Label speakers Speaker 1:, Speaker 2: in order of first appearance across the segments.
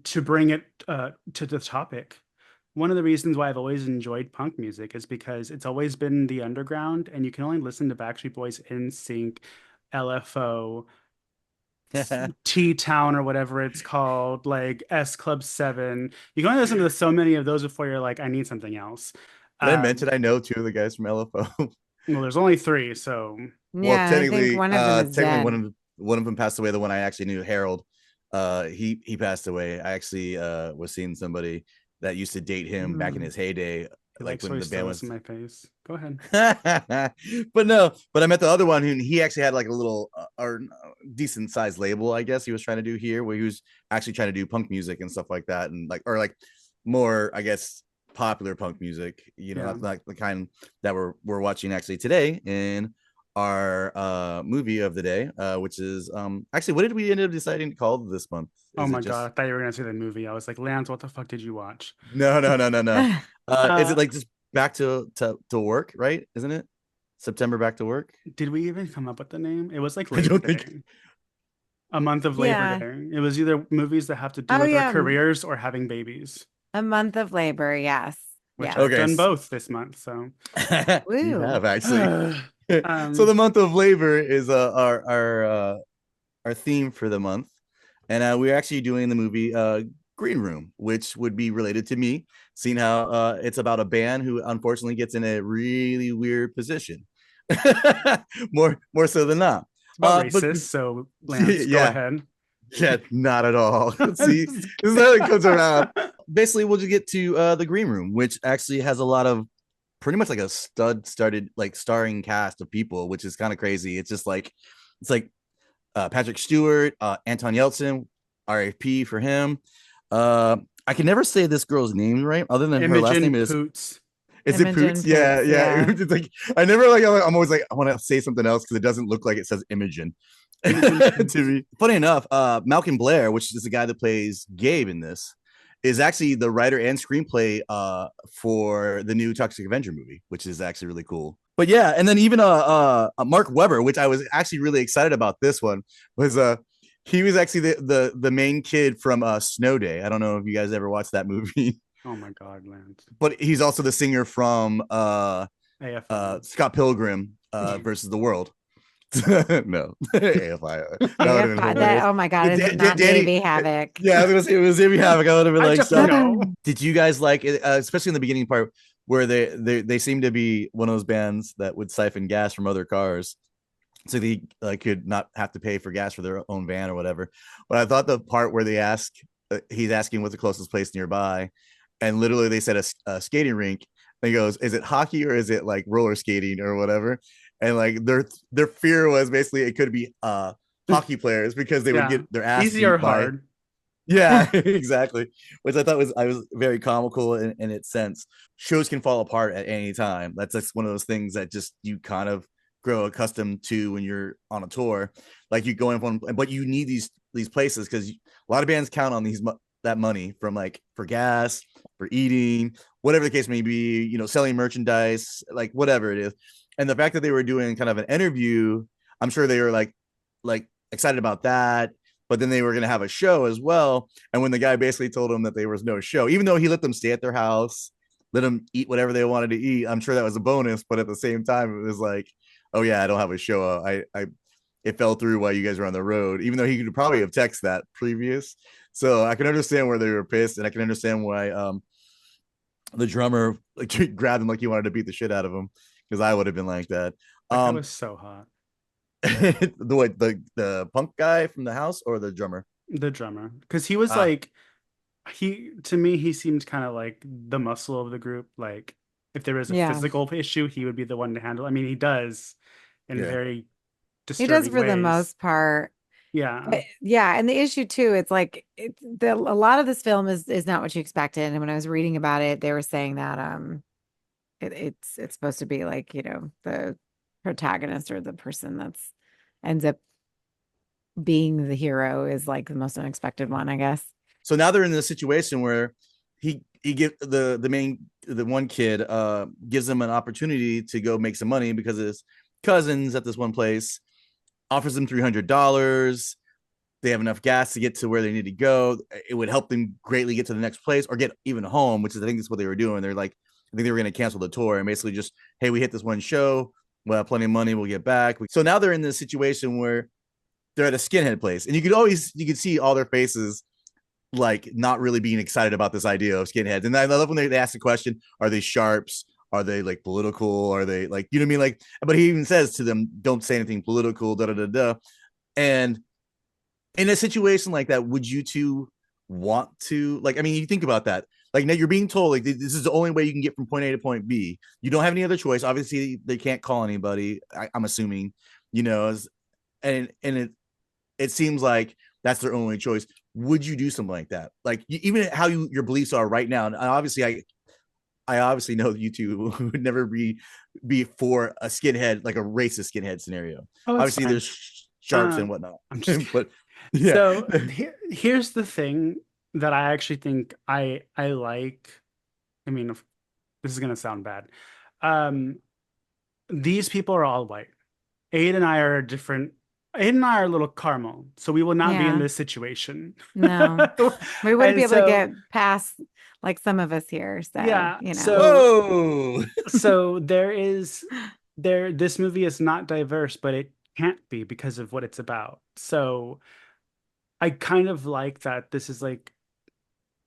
Speaker 1: To bring it to the topic, one of the reasons why I've always enjoyed punk music is because it's always been the underground, and you can only listen to Backstreet Boys, NSYNC, LFO, T Town, or whatever it's called, like S Club 7. You can only listen to so many of those before you're like, I need something else.
Speaker 2: Did I mention
Speaker 1: Um,
Speaker 2: I know two of the guys from LFO?
Speaker 1: well, there's only three, so
Speaker 2: Well,
Speaker 3: Yeah, I think one of them is
Speaker 2: technically
Speaker 3: dead.
Speaker 2: one of them passed away. The one I actually knew, Harold, he passed away. I actually was seeing somebody that used to date him back in
Speaker 1: hmm,
Speaker 2: his heyday,
Speaker 1: he
Speaker 2: like
Speaker 1: likes
Speaker 2: when
Speaker 1: soy
Speaker 2: the band
Speaker 1: sauce in
Speaker 2: was.
Speaker 1: my face. Go ahead.
Speaker 2: But no, but I met the other one who he actually had like a little or decent sized label, I guess he was trying to do here, where he was actually trying to do punk music and stuff like that, and like or like more, I guess, popular punk music. You know,
Speaker 1: Yeah.
Speaker 2: not like the kind that we're watching actually today in our movie of the day, which is actually, what did we end up deciding to call this month?
Speaker 1: Oh
Speaker 2: Is it
Speaker 1: my God, I
Speaker 2: just
Speaker 1: thought you were gonna say the movie. I was like, Lance, what the fuck did you watch?
Speaker 2: no. Is
Speaker 1: Uh,
Speaker 2: it like just back to work, right? Isn't it September back to work?
Speaker 1: did we even come up with the name? It was like
Speaker 2: I
Speaker 1: Labor
Speaker 2: don't think.
Speaker 1: Day, a month of Labor
Speaker 3: Yeah.
Speaker 1: Day. It was either movies that have to do
Speaker 3: Oh
Speaker 1: with our
Speaker 3: yeah,
Speaker 1: careers or having babies,
Speaker 3: a month of labor. Yes.
Speaker 1: which
Speaker 3: Yes.
Speaker 1: I've
Speaker 2: Okay.
Speaker 1: done both this month. So,
Speaker 2: You
Speaker 3: Woo.
Speaker 2: have actually. So
Speaker 1: um,
Speaker 2: the month of labor is our theme for the month, and we're actually doing the movie Green Room, which would be related to me, seeing how it's about a band who unfortunately gets in a really weird position, more so than not.
Speaker 1: it's about
Speaker 2: But
Speaker 1: racist. So, Lance, go
Speaker 2: yeah,
Speaker 1: ahead.
Speaker 2: yeah, not at all.
Speaker 1: I'm
Speaker 2: See,
Speaker 1: just
Speaker 2: this is how it comes around. Basically, we'll just get to the Green Room, which actually has a lot of pretty much like a stud started like starring cast of people, which is kind of crazy. It's like Patrick Stewart, Anton Yeltsin, RFP for him. I can never say this girl's name right, other than her last name
Speaker 1: Imogen
Speaker 2: is.
Speaker 1: Poots.
Speaker 2: Is it Poots?
Speaker 3: Imogen
Speaker 2: Yeah,
Speaker 3: Poots.
Speaker 2: yeah.
Speaker 3: Yeah.
Speaker 2: It's like I never like. I'm always like I want to say something else because it doesn't look like it says Imogen.
Speaker 1: Imogen
Speaker 2: To
Speaker 1: Poots.
Speaker 2: me, funny enough, Malcolm Blair, which is the guy that plays Gabe in this, is actually the writer and screenplay for the new Toxic Avenger movie, which is actually really cool. But yeah, and then even Mark Webber, which I was actually really excited about. This one was he was actually the main kid from Snow Day. I don't know if you guys ever watched that movie,
Speaker 1: Oh my God, Lance.
Speaker 2: but he's also the singer from
Speaker 1: AFI.
Speaker 2: Scott Pilgrim versus the World. No, AFI. That would have been
Speaker 3: AFI, that,
Speaker 2: hilarious.
Speaker 3: oh my God, is it not
Speaker 2: Danny,
Speaker 3: Davy Havoc?
Speaker 2: yeah, I was gonna say it was Davey Havoc. I would have been
Speaker 1: I
Speaker 2: like,
Speaker 1: don't
Speaker 2: so.
Speaker 1: know.
Speaker 2: Did you guys like it, especially in the beginning part where they seem to be one of those bands that would siphon gas from other cars, so they like could not have to pay for gas for their own van or whatever. But I thought the part where they ask, he's asking what's the closest place nearby, and literally they said a skating rink. And he goes, "Is it hockey or is it like roller skating or whatever?" And like their fear was basically it could be hockey players because they would
Speaker 1: Yeah.
Speaker 2: get their ass
Speaker 1: Easy or
Speaker 2: beat by.
Speaker 1: hard?
Speaker 2: Yeah, exactly. Which I thought was I was very comical in its sense. Shows can fall apart at any time. That's just one of those things that just you kind of grow accustomed to when you're on a tour. Like you go in one, but you need these places because a lot of bands count on that money from like for gas, for eating, whatever the case may be. You know, selling merchandise, like whatever it is. And the fact that they were doing kind of an interview, I'm sure they were like excited about that, but then they were going to have a show as well. And when the guy basically told them that there was no show, even though he let them stay at their house, let them eat whatever they wanted to eat, I'm sure that was a bonus. But at the same time, it was like, oh yeah, I don't have a show. I it fell through while you guys were on the road, even though he could probably have texted that previous. So I can understand where they were pissed, and I can understand why the drummer like grabbed him like he wanted to beat the shit out of him because I would have been like that.
Speaker 1: That guy
Speaker 2: Um,
Speaker 1: was so hot.
Speaker 2: the punk guy from the house or the drummer?
Speaker 1: The drummer. Because he was
Speaker 2: Ah,
Speaker 1: like, to me, he seemed kind of like the muscle of the group. Like, if there was a
Speaker 3: Yeah.
Speaker 1: physical issue, he would be the one to handle. I mean, he does in
Speaker 2: yeah.
Speaker 1: very
Speaker 3: He does
Speaker 1: disturbing
Speaker 3: for the
Speaker 1: ways.
Speaker 3: most part.
Speaker 1: Yeah.
Speaker 3: But yeah, and the issue too, it's like a lot of this film is not what you expected. And when I was reading about it, they were saying that it's supposed to be like, the protagonist or the person that's ends up being the hero is like the most unexpected one, I guess.
Speaker 2: So now they're in the situation where he give the one kid gives them an opportunity to go make some money because his cousins at this one place offers him $300. they have enough gas to get to where they need to go. It would help them greatly get to the next place or get even home, which is I think that's what they were doing. They're like, I think they were going to cancel the tour and basically just, hey, we hit this one show, we'll have plenty of money, we'll get back. So now they're in this situation where they're at a skinhead place, and you could see all their faces like not really being excited about this idea of skinheads. And I love when they ask the question, are they sharps? Are they like political? Are they like, you know what I mean? Like, but he even says to them, don't say anything political, da da da da. And in a situation like that, would you two want to, like, I mean, you think about that. Like now you're being told like this is the only way you can get from point A to point B. You don't have any other choice. Obviously, they can't call anybody. I'm assuming, you know, and it seems like that's their only choice. Would you do something like that? Like even how your beliefs are right now. And obviously, I obviously know that you two would never be for a skinhead, like a racist skinhead scenario.
Speaker 1: Oh, it's
Speaker 2: Obviously,
Speaker 1: fine.
Speaker 2: there's sharps and whatnot.
Speaker 1: I'm just
Speaker 2: But yeah,
Speaker 1: so here's the thing that I actually think I like. I mean, this is gonna sound bad. Um, these people are all white. Aid and I are different. Aid and I are a little caramel, so we will not be in
Speaker 3: Yeah.
Speaker 1: this situation.
Speaker 3: No. We wouldn't be
Speaker 1: And
Speaker 3: able to
Speaker 1: so,
Speaker 3: get past like some of us here. So,
Speaker 1: yeah,
Speaker 3: you know.
Speaker 2: whoa,
Speaker 1: so this movie is not diverse, but it can't be because of what it's about. So I kind of like that this is like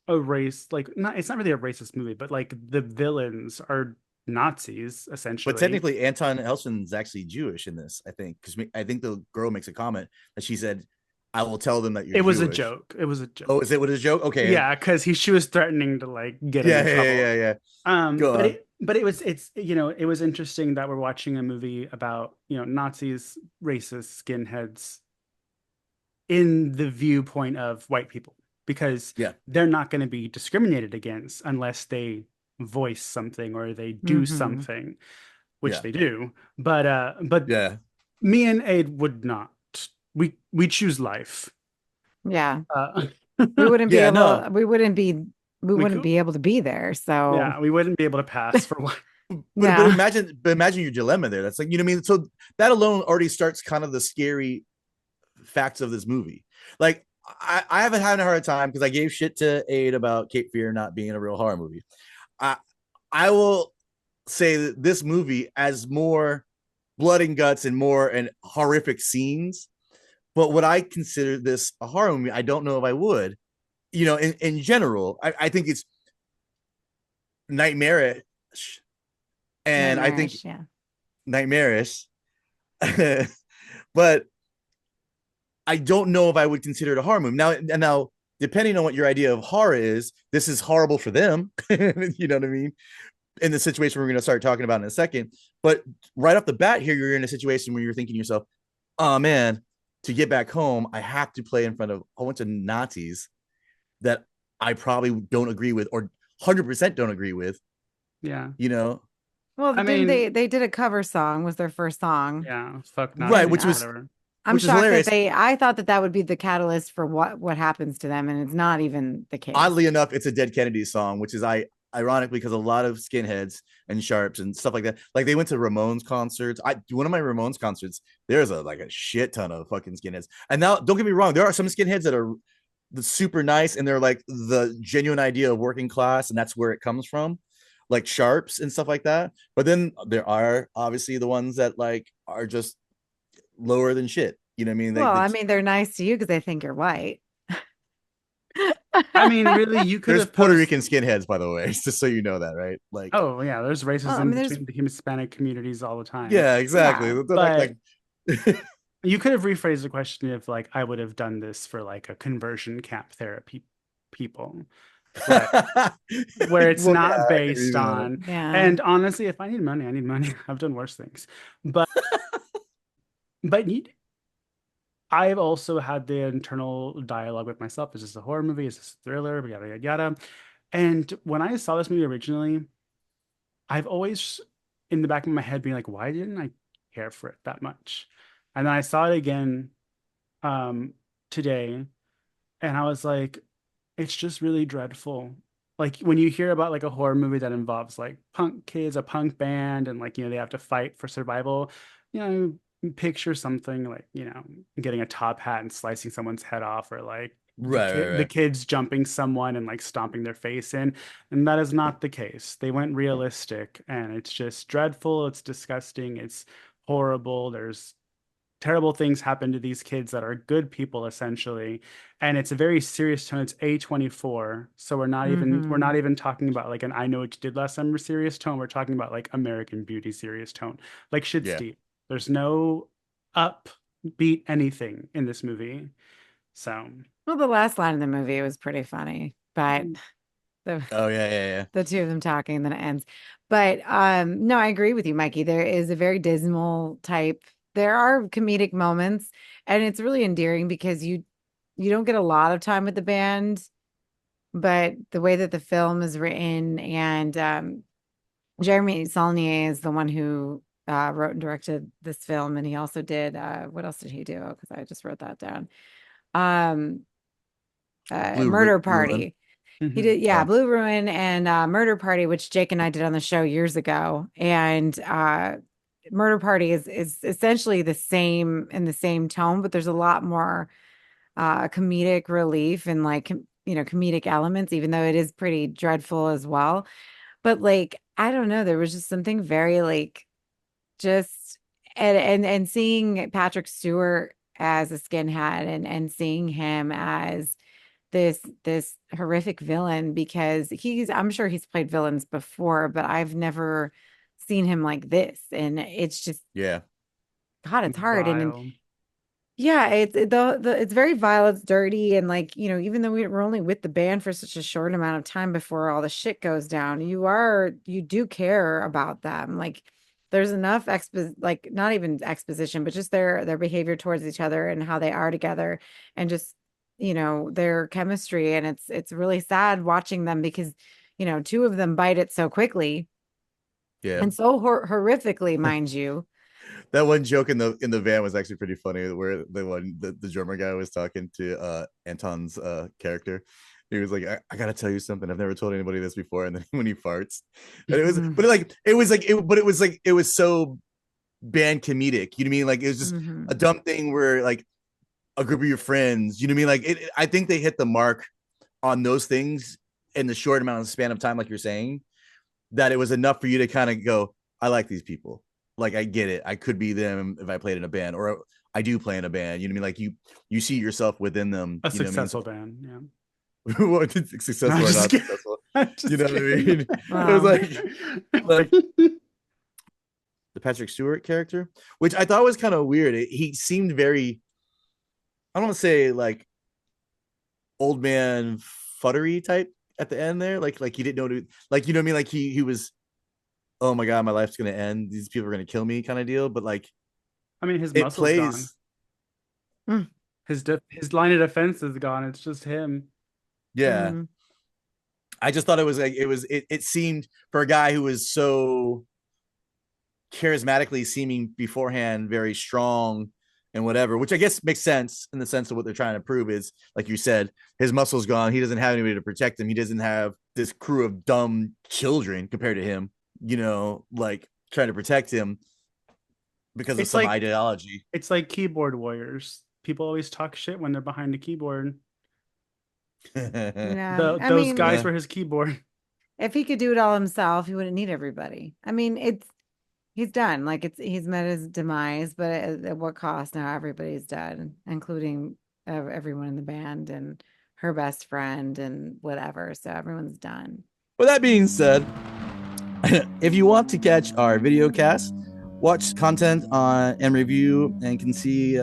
Speaker 1: a race, like not it's not really a racist movie, but like the villains are Nazis
Speaker 2: but
Speaker 1: essentially.
Speaker 2: technically, Anton Elson's actually Jewish in this. I think because I think the girl makes a comment that she said, "I will tell them that you're
Speaker 1: It was a
Speaker 2: Jewish."
Speaker 1: joke. It was a
Speaker 2: Oh,
Speaker 1: joke.
Speaker 2: is it what is a joke? Okay,
Speaker 1: Yeah, because she was threatening to like get him
Speaker 2: yeah,
Speaker 1: in
Speaker 2: yeah, yeah,
Speaker 1: trouble.
Speaker 2: yeah, yeah. Go on.
Speaker 1: But it's it was interesting that we're watching a movie about, Nazis, racist skinheads in the viewpoint of white people because
Speaker 2: Yeah,
Speaker 1: they're not going to be discriminated against unless they voice something or they do
Speaker 3: Hmm.
Speaker 1: something, which
Speaker 2: yeah,
Speaker 1: they do. But
Speaker 2: yeah,
Speaker 1: me and Aid would not. We choose life.
Speaker 3: Yeah.
Speaker 1: Uh,
Speaker 3: We wouldn't be
Speaker 2: yeah.
Speaker 3: able,
Speaker 2: No,
Speaker 3: we
Speaker 1: we
Speaker 3: wouldn't
Speaker 1: could,
Speaker 3: be able to be there. So,
Speaker 1: yeah, we wouldn't be able to pass for one.
Speaker 2: but
Speaker 3: yeah.
Speaker 2: imagine your dilemma there. That's like, you know what I mean. So that alone already starts kind of the scary facts of this movie. Like I haven't had a hard time because I gave shit to Aid about Cape Fear not being a real horror movie. I I will say that this movie has more blood and guts and more and horrific scenes. But would I consider this a horror movie? I don't know if I would. You know, in general, I think it's nightmarish, and I think
Speaker 3: Nightmarish. Yeah.
Speaker 2: nightmarish. But I don't know if I would consider it a horror movie. Now, depending on what your idea of horror is, this is horrible for them. You know what I mean? In the situation we're going to start talking about in a second. But right off the bat, here you're in a situation where you're thinking to yourself, "Oh man, to get back home, I have to play in front of a whole bunch of Nazis that I probably don't agree with, or 100% don't agree with."
Speaker 1: Yeah.
Speaker 2: You know,
Speaker 3: Well,
Speaker 1: I
Speaker 3: didn't
Speaker 1: mean,
Speaker 3: they did a cover song was their first song.
Speaker 1: yeah, fuck
Speaker 2: right?
Speaker 3: And
Speaker 1: Nazis or whatever.
Speaker 3: I'm
Speaker 2: Which is
Speaker 3: shocked that
Speaker 2: hilarious.
Speaker 3: I thought that that would be the catalyst for what happens to them. And it's not even the case.
Speaker 2: Oddly enough, it's a Dead Kennedy song, which is ironically because a lot of skinheads and sharps and stuff like that, like they went to Ramones concerts. One of my Ramones concerts, there's a shit ton of fucking skinheads. And now, don't get me wrong, there are some skinheads that are super nice and they're like the genuine idea of working class, and that's where it comes from, like sharps and stuff like that. But then there are obviously the ones that like are just lower than shit. You know what I mean?
Speaker 3: Well, I mean, they're nice to you because they think you're white.
Speaker 1: I mean, really, you could
Speaker 2: there's
Speaker 1: have
Speaker 2: Puerto
Speaker 1: posed.
Speaker 2: Rican skinheads, by the way, just so you know that, right? Like,
Speaker 1: Oh, yeah, there's
Speaker 3: Well, I
Speaker 1: racism
Speaker 3: mean, there's
Speaker 1: between the Hispanic communities all the time.
Speaker 2: yeah, exactly.
Speaker 3: yeah.
Speaker 2: They're
Speaker 1: But
Speaker 2: like
Speaker 1: you could have rephrased the question if, like, I would have done this for like a conversion camp therapy people, but where it's
Speaker 2: well,
Speaker 1: not
Speaker 2: yeah, I get
Speaker 1: based
Speaker 2: reason on it.
Speaker 1: on.
Speaker 3: Yeah.
Speaker 1: And honestly, if I need money, I need money. I've done worse things. But I've also had the internal dialogue with myself. Is this a horror movie? Is this a thriller? Yada yada yada. And when I saw this movie originally, I've always in the back of my head being like, why didn't I care for it that much? And then I saw it again um today and I was like, it's just really dreadful. Like when you hear about like a horror movie that involves like punk kids, a punk band, and like, they have to fight for survival, you know, picture something like, getting a top hat and slicing someone's head off, or like
Speaker 2: Right, right,
Speaker 1: the
Speaker 2: right.
Speaker 1: kids jumping someone and like stomping their face in. And that is not the case. They went realistic, and it's just dreadful. It's disgusting. It's horrible. There's terrible things happen to these kids that are good people essentially, and it's a very serious tone. It's A24, so we're
Speaker 3: Mm-hmm.
Speaker 1: not even talking about like an I Know What You Did Last Summer serious tone. We're talking about like American Beauty serious tone, like shit's
Speaker 2: Yeah.
Speaker 1: deep. There's no upbeat anything in this movie. So
Speaker 3: Well, the last line of the movie was pretty funny, but the
Speaker 2: Oh yeah, yeah, yeah.
Speaker 3: the two of them talking and then it ends. But no, I agree with you, Mikey. There is a very dismal type. There are comedic moments, and it's really endearing because you don't get a lot of time with the band, but the way that the film is written, and Jeremy Saulnier is the one who wrote and directed this film, and he also did what else did he do? Because I just wrote that down. Um, Murder
Speaker 2: Ruin.
Speaker 3: Party. He
Speaker 1: mhm.
Speaker 3: did, yeah,
Speaker 2: Oh,
Speaker 3: Blue Ruin and Murder Party, which Jake and I did on the show years ago. And Murder Party is essentially the same in the same tone, but there's a lot more comedic relief and like comedic elements, even though it is pretty dreadful as well. But like, I don't know, there was just something very like just and seeing Patrick Stewart as a skinhead and seeing him as this horrific villain, because I'm sure he's played villains before, but I've never seen him like this. And it's just
Speaker 2: yeah.
Speaker 3: God, it's hard. And
Speaker 1: Vile.
Speaker 3: yeah, it's very vile, it's dirty, and like, even though we're only with the band for such a short amount of time before all the shit goes down, you do care about them. Like there's enough like not even exposition, but just their behavior towards each other and how they are together, and just their chemistry. And it's really sad watching them because two of them bite it so quickly
Speaker 2: Yeah.
Speaker 3: and so horrifically, mind you.
Speaker 2: That one joke in the van was actually pretty funny, where the drummer guy was talking to Anton's character. He was like, I gotta tell you something. I've never told anybody this before. And then when he farts, and it was so band comedic. You know what I mean? Like it was just
Speaker 3: Hmm.
Speaker 2: a dumb thing where like a group of your friends, you know what I mean? Like I think they hit the mark on those things in the short amount of span of time, like you're saying, that it was enough for you to kind of go, I like these people. Like I get it. I could be them if I played in a band, or I do play in a band. You know what I mean? Like you see yourself within them.
Speaker 1: A
Speaker 2: You know what I mean?
Speaker 1: successful band, yeah.
Speaker 2: What
Speaker 1: No, I'm
Speaker 2: successful or
Speaker 1: just
Speaker 2: not
Speaker 1: kidding.
Speaker 2: successful?
Speaker 1: I'm
Speaker 2: You
Speaker 1: just
Speaker 2: know what I
Speaker 1: kidding.
Speaker 2: mean? It was
Speaker 3: Wow.
Speaker 2: like the Patrick Stewart character, which I thought was kind of weird. He seemed very, I don't want to say like old man futtery type at the end there. Like he didn't know like you know what I mean? Like he was, oh my god, my life's gonna end. These people are gonna kill me, kind of deal. But like
Speaker 1: I mean, his
Speaker 2: it
Speaker 1: muscle's gone.
Speaker 2: plays,
Speaker 1: His line of defense is gone. It's just him.
Speaker 2: yeah.
Speaker 3: Mm-hmm.
Speaker 2: I just thought it was like it seemed for a guy who was so charismatically seeming beforehand very strong and whatever, which I guess makes sense in the sense of what they're trying to prove is, like you said, his muscle's gone. He doesn't have anybody to protect him. He doesn't have this crew of dumb children compared to him, like trying to protect him because of
Speaker 1: It's
Speaker 2: some
Speaker 1: like
Speaker 2: ideology.
Speaker 1: it's like keyboard warriors. People always talk shit when they're behind a keyboard.
Speaker 3: Yeah. I
Speaker 1: Those
Speaker 3: mean,
Speaker 1: guys
Speaker 2: Yeah.
Speaker 1: were his keyboard.
Speaker 3: if he could do it all himself, he wouldn't need everybody. I mean, he's done. Like he's met his demise, but at what cost? Now everybody's dead, including everyone in the band and her best friend and whatever. So everyone's done.
Speaker 2: With that being said, if you want to catch our video cast, watch content on and review, and can see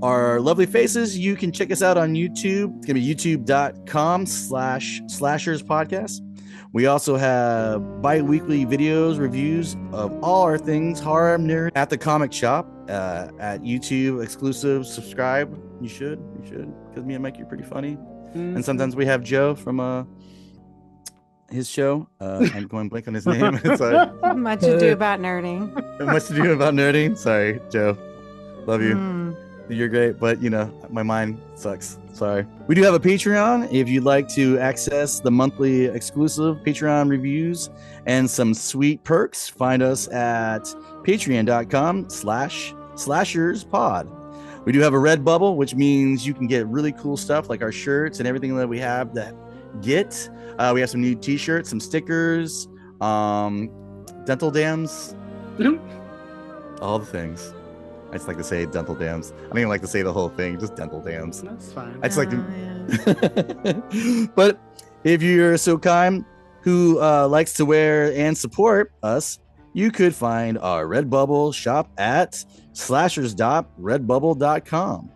Speaker 2: our lovely faces, you can check us out on YouTube. It's gonna be youtube.com/slashers podcast. We also have bi-weekly videos, reviews of all our things horror nerd at the comic shop at YouTube exclusive. Subscribe. You should, because me and Mikey are pretty funny.
Speaker 1: Mhm.
Speaker 2: And sometimes we have Joe from his show. I'm going blank on his name. Sorry.
Speaker 3: Much ado about nerding.
Speaker 2: Much to do about nerding. Sorry, Joe. Love you.
Speaker 3: Mm.
Speaker 2: You're great, but my mind sucks. Sorry. We do have a Patreon if you'd like to access the monthly exclusive Patreon reviews and some sweet perks. Find us at patreon.com/ @SlashersPod. We do have a Redbubble, which means you can get really cool stuff like our shirts and everything that we have that get. We have some new t-shirts, some stickers, dental dams, all the things. I just like to say dental dams. I don't even like to say the whole thing, just dental dams.
Speaker 1: That's fine.
Speaker 2: I just like to. But if you're so kind who likes to wear and support us, you could find our Redbubble shop at slashers.redbubble.com.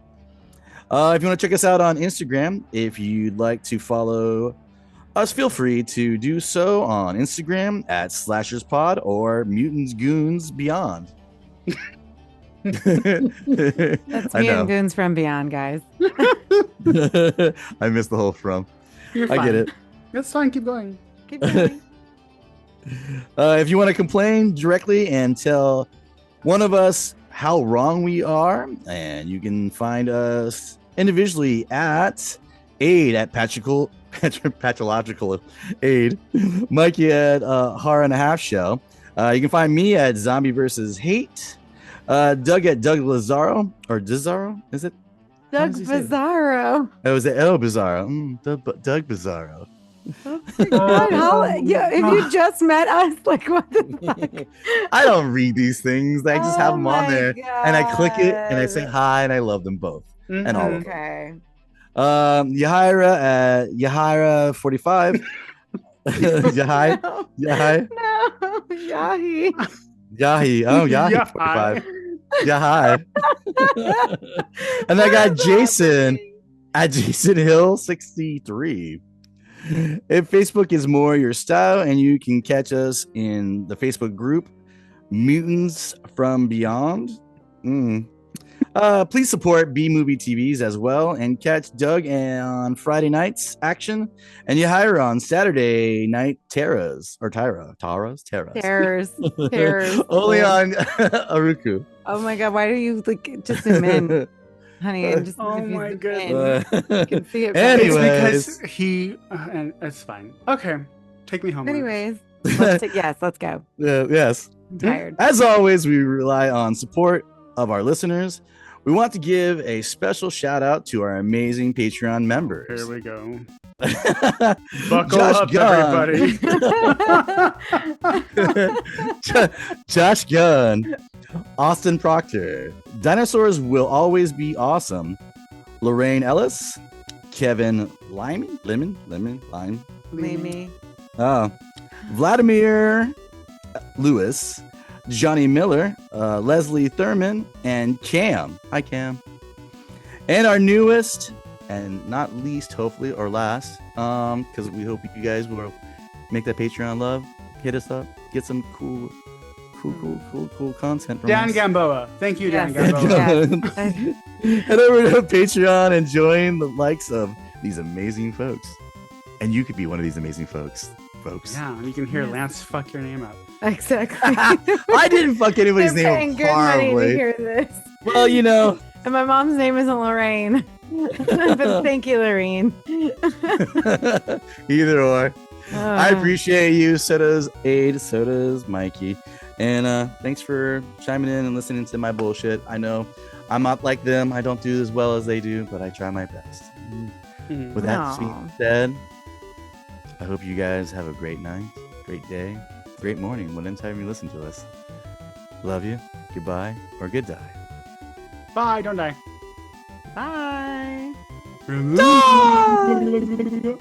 Speaker 2: If you want to check us out on Instagram, if you'd like to follow us, feel free to do so on Instagram at SlashersPod or Mutants Goons Beyond.
Speaker 3: That's Mutant Goons from Beyond, guys.
Speaker 2: I missed the whole from.
Speaker 1: You're
Speaker 2: I
Speaker 1: fine.
Speaker 2: get it.
Speaker 1: That's fine. Keep going.
Speaker 3: Keep going.
Speaker 2: If you want to complain directly and tell one of us how wrong we are, and you can find us individually at Ade at Pathological Aid, Mikey at Horror and a Half Show. You can find me at Zombie versus Hate, Doug at Doug Lazaro or Dizarro, is it?
Speaker 3: Doug Bizarro.
Speaker 2: Oh, is it? Oh, Bizarro. Doug Bizarro.
Speaker 3: Oh my God, if you just met us, like what the fuck?
Speaker 2: I don't read these things. I just have them on there, and I click it, and I say hi, and I love them both, and all of them.
Speaker 3: Okay.
Speaker 2: Yahira at Yahira45. Yahi.
Speaker 3: No,
Speaker 2: Yahi.
Speaker 3: Yahi.
Speaker 2: Yahi. Oh, Yahi45. Yahi. And I got Jason at Jason Hill 63. If Facebook is more your style, and you can catch us in the Facebook group Mutants from Beyond. Please support B Movie TVs as well, and catch Doug on Friday nights action, and Yahira on Saturday night Terrors.
Speaker 3: Terrors.
Speaker 2: Only on Aruku.
Speaker 3: Oh my God, why do you like just zoom in? Honey, and just
Speaker 1: Oh
Speaker 3: if you
Speaker 1: my
Speaker 3: zoom
Speaker 1: goodness.
Speaker 3: in, you can see it.
Speaker 2: Anyways.
Speaker 1: It's because he, and it's fine. Okay, take me home.
Speaker 3: Anyways, let's go.
Speaker 2: Yes.
Speaker 3: I'm tired.
Speaker 2: As always, we rely on support of our listeners. We want to give a special shout out to our amazing Patreon members.
Speaker 1: Here we go. Buckle
Speaker 2: Josh
Speaker 1: up,
Speaker 2: Gunn.
Speaker 1: everybody.
Speaker 2: Josh Gunn, Austin Proctor, Dinosaurs Will Always Be Awesome, Lorraine Ellis, Kevin Lime,
Speaker 3: Mimi.
Speaker 2: Vladimir Lewis, Johnny Miller, Leslie Thurman, and Cam. Hi, Cam. And our newest, and not least, hopefully, or last, because we hope you guys will make that Patreon love. Hit us up. Get some cool content from
Speaker 1: Dan
Speaker 2: us.
Speaker 1: Gamboa. Thank you, Dan
Speaker 3: Yes.
Speaker 1: Gamboa.
Speaker 2: Head over to Patreon and join the likes of these amazing folks. And you could be one of these amazing folks.
Speaker 1: Yeah, and you can hear Lance fuck your name up.
Speaker 3: Exactly.
Speaker 2: I didn't fuck anybody's
Speaker 3: They're paying
Speaker 2: name
Speaker 3: good money to
Speaker 2: horribly.
Speaker 3: hear this.
Speaker 2: Well, you know.
Speaker 3: And my mom's name isn't Lorraine. But thank you, Lorraine.
Speaker 2: Either or. I appreciate you. So does Ade. So does Mikey. And thanks for chiming in and listening to my bullshit. I know I'm not like them. I don't do as well as they do, but I try my best. With that being said, I hope you guys have a great night, great day, great morning, whatever time you listen to us. Love you. Goodbye or good die.
Speaker 1: Bye, don't die.
Speaker 3: Bye.
Speaker 2: Die!